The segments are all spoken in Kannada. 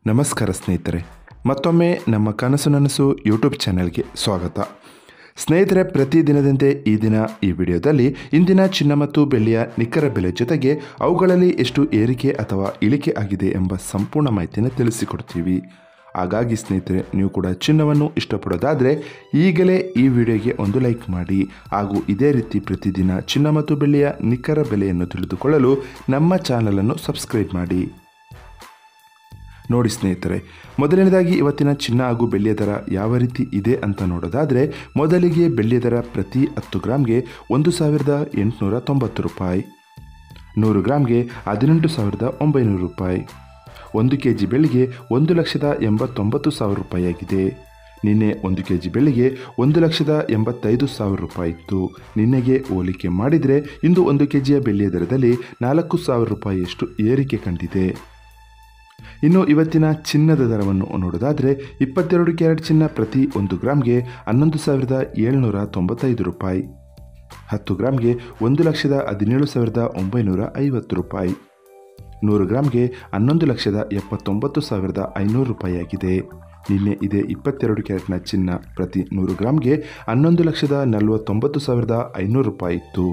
ನಮಸ್ಕಾರ ಸ್ನೇಹಿತರೆ, ಮತ್ತೊಮ್ಮೆ ನಮ್ಮ ಕನಸು ನನಸು ಯೂಟ್ಯೂಬ್ ಚಾನೆಲ್ಗೆ ಸ್ವಾಗತ. ಸ್ನೇಹಿತರೆ, ಪ್ರತಿದಿನದಂತೆ ಈ ದಿನ ಈ ವಿಡಿಯೋದಲ್ಲಿ ಇಂದಿನ ಚಿನ್ನ ಮತ್ತು ಬೆಳ್ಳಿಯ ನಿಖರ ಬೆಲೆ ಜೊತೆಗೆ ಅವುಗಳಲ್ಲಿ ಎಷ್ಟು ಏರಿಕೆ ಅಥವಾ ಇಳಿಕೆ ಆಗಿದೆ ಎಂಬ ಸಂಪೂರ್ಣ ಮಾಹಿತಿಯನ್ನು ತಿಳಿಸಿಕೊಡ್ತೀವಿ. ಹಾಗಾಗಿ ಸ್ನೇಹಿತರೆ, ನೀವು ಕೂಡ ಚಿನ್ನವನ್ನು ಇಷ್ಟಪಡೋದಾದರೆ ಈಗಲೇ ಈ ವಿಡಿಯೋಗೆ ಒಂದು ಲೈಕ್ ಮಾಡಿ. ಹಾಗೂ ಇದೇ ರೀತಿ ಪ್ರತಿದಿನ ಚಿನ್ನ ಮತ್ತು ಬೆಳ್ಳಿಯ ನಿಖರ ಬೆಲೆಯನ್ನು ತಿಳಿದುಕೊಳ್ಳಲು ನಮ್ಮ ಚಾನಲನ್ನು ಸಬ್ಸ್ಕ್ರೈಬ್ ಮಾಡಿ. ನೋಡಿ ಸ್ನೇಹಿತರೆ, ಮೊದಲನೇದಾಗಿ ಇವತ್ತಿನ ಚಿನ್ನ ಹಾಗೂ ಬೆಳ್ಳಿಯ ದರ ಯಾವ ರೀತಿ ಇದೆ ಅಂತ ನೋಡೋದಾದರೆ, ಮೊದಲಿಗೆ ಬೆಳ್ಳಿಯ ದರ ಪ್ರತಿ 10 ಗ್ರಾಮ್ಗೆ 1890 ರೂಪಾಯಿ, 100 ಗ್ರಾಮ್ಗೆ 18,900 ರೂಪಾಯಿ, 1 kg ಬೆಳ್ಳಿಗೆ 1,89,000 ರೂಪಾಯಿ ಆಗಿದೆ. ನಿನ್ನೆ 1 kg ಬೆಳ್ಳಿಗೆ 1,85,000 ರೂಪಾಯಿ ಇತ್ತು. ನಿನ್ನೆಗೆ ಹೋಲಿಕೆ ಮಾಡಿದರೆ ಇಂದು 1 kgಯ ಬೆಳ್ಳಿಯ ದರದಲ್ಲಿ 4,000 ರೂಪಾಯಿಯಷ್ಟು ಏರಿಕೆ ಕಂಡಿದೆ. ಇನ್ನು ಇವತ್ತಿನ ಚಿನ್ನದ ದರವನ್ನು ನೋಡೋದಾದರೆ, 22 ಕ್ಯಾರೆಟ್ ಚಿನ್ನ ಪ್ರತಿ 1 ಗ್ರಾಮ್ಗೆ 11,795 ರೂಪಾಯಿ, 10 ಗ್ರಾಮ್ಗೆ 1,17,950 ರೂಪಾಯಿ, 100 ಗ್ರಾಮ್ಗೆ 11,79,500 ರೂಪಾಯಿ ಆಗಿದೆ. ನಿನ್ನೆ ಇದೇ 22 ಕ್ಯಾರೆಟ್ನ ಚಿನ್ನ ಪ್ರತಿ 100 ಗ್ರಾಮ್ಗೆ 11,49,500 ರೂಪಾಯಿ ಇತ್ತು.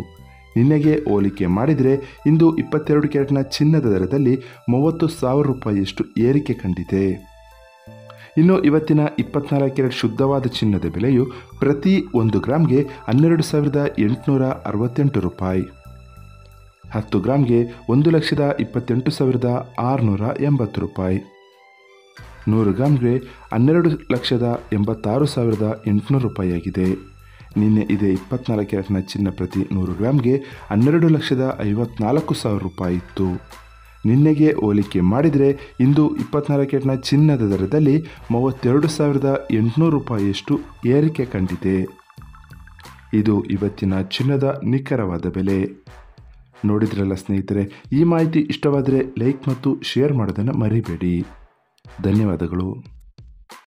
ನಿನ್ನೆಗೆ ಹೋಲಿಕೆ ಮಾಡಿದರೆ ಇಂದು 22 ಕ್ಯಾರೆಟ್ನ ಚಿನ್ನದ ದರದಲ್ಲಿ 30,000 ರೂಪಾಯಿಯಷ್ಟು ಏರಿಕೆ ಕಂಡಿದೆ. ಇನ್ನು ಇವತ್ತಿನ 24 ಕ್ಯಾರೆಟ್ ಶುದ್ಧವಾದ ಚಿನ್ನದ ಬೆಲೆಯು ಪ್ರತಿ 1 ಗ್ರಾಮ್ಗೆ 12,868 ರೂಪಾಯಿ, 10 ಗ್ರಾಮ್ಗೆ 1,28,680 ರೂಪಾಯಿ, 100 ಗ್ರಾಮ್ಗೆ 12,86,800 ರೂಪಾಯಿ ಆಗಿದೆ. ನಿನ್ನೆ ಇದೇ 24 ಕ್ಯಾರೆಟ್ನ ಚಿನ್ನ ಪ್ರತಿ 100 ಗ್ರಾಮ್ಗೆ 12,54,000 ರೂಪಾಯಿ ಇತ್ತು. ನಿನ್ನೆಗೆ ಹೋಲಿಕೆ ಮಾಡಿದರೆ ಇಂದು 24 ಕ್ಯಾರೆಟ್ನ ಚಿನ್ನದ ದರದಲ್ಲಿ 32,800 ರೂಪಾಯಿಯಷ್ಟು ಏರಿಕೆ ಕಂಡಿದೆ. ಇದು ಇವತ್ತಿನ ಚಿನ್ನದ ನಿಖರವಾದ ಬೆಲೆ. ನೋಡಿದ್ರಲ್ಲ ಸ್ನೇಹಿತರೆ, ಈ ಮಾಹಿತಿ ಇಷ್ಟವಾದರೆ ಲೈಕ್ ಮತ್ತು ಶೇರ್ ಮಾಡೋದನ್ನು ಮರಿಬೇಡಿ. ಧನ್ಯವಾದಗಳು.